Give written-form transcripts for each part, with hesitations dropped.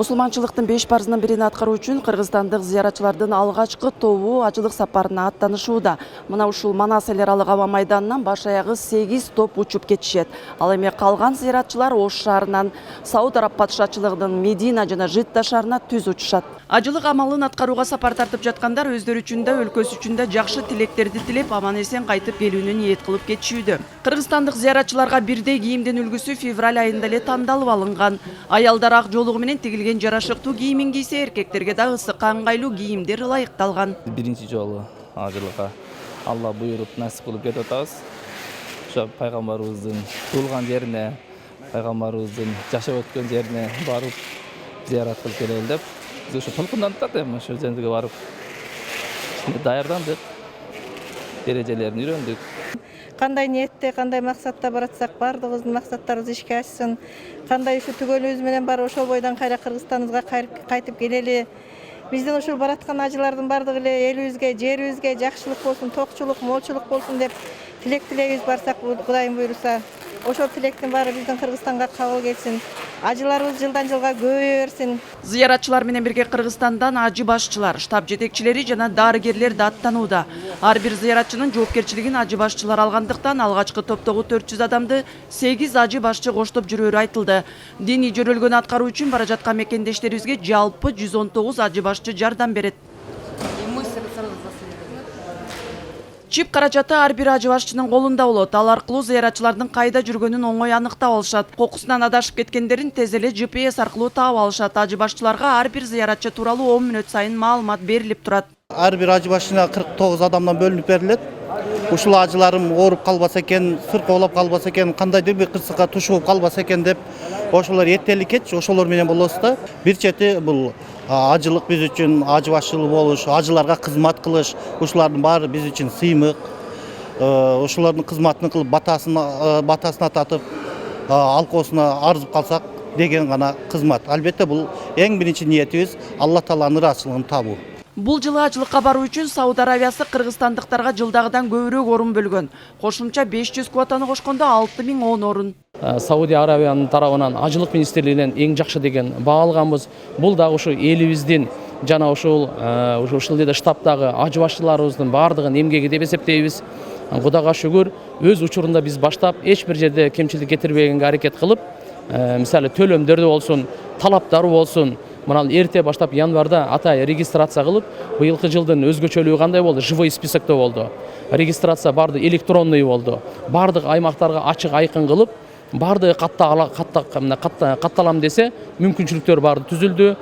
Мусулманчылыктын 5 парызынын бирин аткаруу үчүн кыргызстандык зыяратчылардын алгачкы тобу ажылык сапарына аттанышууда. Мына ушул Манас эл аралык аба майданынан баш аягы 8 топ учуп кетишет. Ал эми калган зыяратчылар Ош шаарынан Сауд Араб патшачылыгынын Медина жана Жидда шаарына түз учушат. Ажылык амалын аткарууга сапар тартып жаткандар өздөрү үчүн да, өлкөсү үчүн да жакшы тилектерди тилеп, аман-эсен кайтып келүүнү ниет кылып кетишүүдө. Кыргызстандык зыяратчыларга бирдей кийимдин үлгүсү февраль айында эле тандалып алынган. Аялдар ак жолугу менен тигилген жарашыктуу кийимин кийсе, эркектерге да ысыкка ыңгайлуу кийимдер ылайыкталган. Биринчи жолу ажылыкка Алла буйруп насип кылып кетип атабыз. Ошо пайгамбарыбыздын туулган жерине, пайгамбарыбыздын жашап өткөн жерине барып зыярат кылып келели деп, биз ошо толкундандык эми ошол жерге барып даярдандык, эрежелерин үйрөндүк. Кандай ниетте, кандай максатта баратсак, бардыгыбыздын максаттарыбыз ишке ашсын. Кандай ушу түгөлүбүз менен бар ошол бойдон кайра Кыргызстаныбызга кайтып келели. Биздин ушул бараткан ажылардын бардыгы эле элибизге, жерибизге жакшылык болсун, токчулук, молчулук болсун деп тилек тилейбиз барсак, Кудайым буйруса. Ошол тилектин баары биздин Кыргызстанга кабыл келсин. Ажыларыбыз жылдан жылга көбөйө берсин. Зыяратчылар менен бирге Кыргызстандан ажы башчылар, штаб жетекчилери жана дарыгерлер да аттанууда. Ар бир зыяратчынын жоопкерчилигин ажы башчылар алгандыктан алгачкы топтогу 400 адамды 8 ажы башчы коштоп жүрөөрү айтылды. Диний жөрөлгөнү аткаруу үчүн бара жаткан мекендештерибизге жалпы 119 ажы башчы жардам берет. Чип каражаты ар бир ажы башчынын колунда болот. Ал аркылуу зыяратчылардын кайда жүргөнүн оңой аныктап алышат. Кокусунан адашып кеткендерин тез эле GPS аркылуу таап алышат. Ажы башчыларга ар бир зыяратчы тууралуу 10 мүнөт сайын маалымат берилип турат. Ар бир ажы башчына 49 адамдан бөлүнүп берилет. Ушул ажыларым ооруп калбаса экен, сыркоолоп калбаса экен, кандайдыр бир кырсыкка тушуп калбаса экен деп, ошолор эртеликкечи ошолор менен болобуз да. Бир чети бул ажылык биз үчүн ажы башчылык болуш, ажыларга кызмат кылыш, ушулардын баары биз үчүн сыймык. Ошолордун кызматын кылып батасына татып, алкоосуна арзып калсак деген гана кызмат. Албетте бул эң биринчи ниетибиз Алла Тааланын ыраазычылыгын табуу. Бул жылы ажылыкка баруу үчүн Сауд Арабиясы кыргызстандыктарга жылдагыдан көбүрөөк орун бөлгөн. Кошумча 500 квотаны кошкондо 6010 орун. Саудия Арабиянын тарабынан ажылык министрлигинен эң жакшы деген баа алганбыз. Бул дагы ушу элибиздин жана ушул эле штабтагы ажы башчыларыбыздын баардыгын эмгеги деп эсептейбиз. Кудайга шүгүр, өз учурунда биз баштап эч бир жерде кемчилик кетирбегенге аракет кылып, мисалы төлөмдөрдө болсун, талаптары болсун, мына эрте баштап январда атайын регистрация кылып, быйылкы жылдын өзгөчөлүгү кандай болду? Живой списокто болду. Регистрация барды электронный болду. Бардык аймактарга ачык айкын кылып, барды катталам десе, мүмкүнчүлүктөр барды түзүлдү.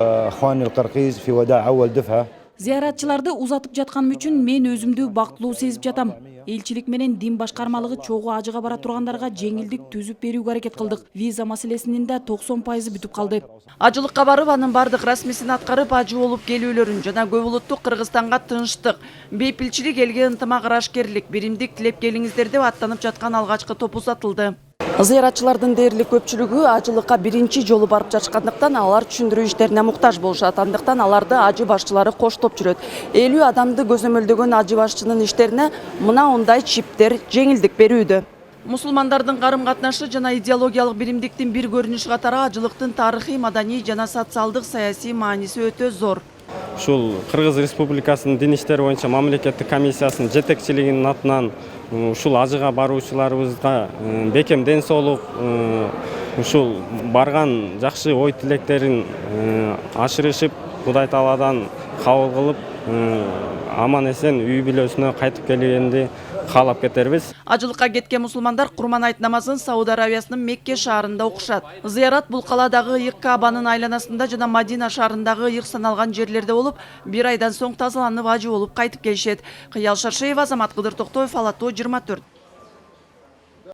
Зыяратчыларды узатып жатканым үчүн мен өзүмдү бактылуу сезип жатам. Элчилик менен дин башкармалыгы чогуу ажыга бара тургандарга жеңилдик түзүп берүүгө аракет кылдык. Виза маселесинин да 90% бүтүп калды. Ажылыкка барып, анын бардык расмисин аткарып, ажы болуп келүүлөрүн жана көп улуттуу Кыргызстанга тынчтык, бейпилчилик, элге ынтымак, ырашкерлик, биримдик тилеп келиңиздер деп аттанып жаткан алгачкы топ узатылды. Зыяратчылардын дээрлик көпчүлүгү ажылыкка биринчи жолу барып жаткандыктан алар түшүндүрүү иштерине муктаж болушат. Андыктан аларды ажы башчылары коштоп жүрөт. 50 адамды көзөмөлдөгөн ажы башчынын иштерине мына ондай чиптер жеңилдик берүүдө. Мусулмандардын карым-катнашы жана идеологиялык биримдиктин бир көрүнүшү катары ажылыктын тарыхый, маданий жана социалдык саясий мааниси өтө зор. Ушул Кыргыз Республикасынын дин иштери боюнча мамлекеттик комиссиясынын жетекчилигинин атынан ушул ажыга баруучуларыбызга бекем ден соолук, ушул барган жакшы ой тилектерин ашырышып, Кудай Тааладан кабыл кылып, аман-эсен үй бүлөсүнө кайтып келгенди каалап кетербиз. Ажылыкка кеткен мусулмандар Курман айт намазын Сауд Арабиясынын Мекке шаарында окушат. Зыярат бул каладагы ыйык Каабанын айланасында жана Мадина шаарындагы ыйык саналган жерлерде болуп, бир айдан соң тазаланып ажы болуп кайтып келишет. Кыял Шаршеева, Азамат Кыдыр Токтоев, Ала Тоо 24.